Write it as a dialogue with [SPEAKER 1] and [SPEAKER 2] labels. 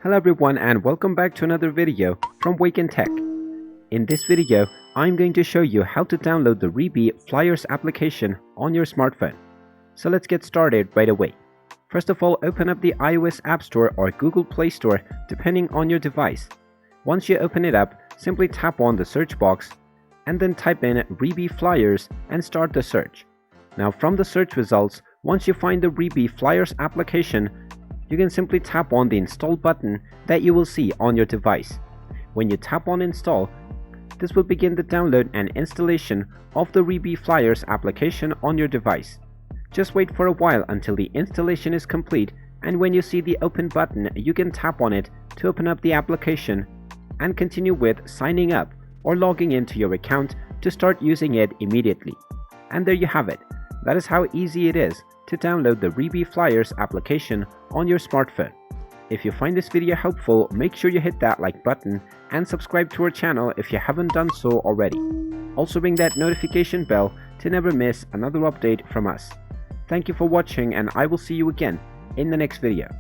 [SPEAKER 1] Hello everyone and welcome back to another video from Wake&Tech. In this video, I'm going to show you how to download the Reebee Flyers application on your smartphone. So let's get started right away. First of all, open up the iOS App Store or Google Play Store depending on your device. Once you open it up, simply tap on the search box and then type in Reebee Flyers and start the search. Now from the search results, once you find the Reebee Flyers application, you can simply tap on the install button that you will see on your device. When you tap on install, this will begin the download and installation of the Reebee Flyers application on your device. Just wait for a while until the installation is complete, and when you see the open button, you can tap on it to open up the application and continue with signing up or logging into your account to start using it immediately. And there you have it. That is how easy it is to download the Reebee Flyers application on your smartphone. If you find this video helpful, make sure you hit that like button and subscribe to our channel if you haven't done so already. Also ring that notification bell to never miss another update from us. Thank you for watching, and I will see you again in the next video.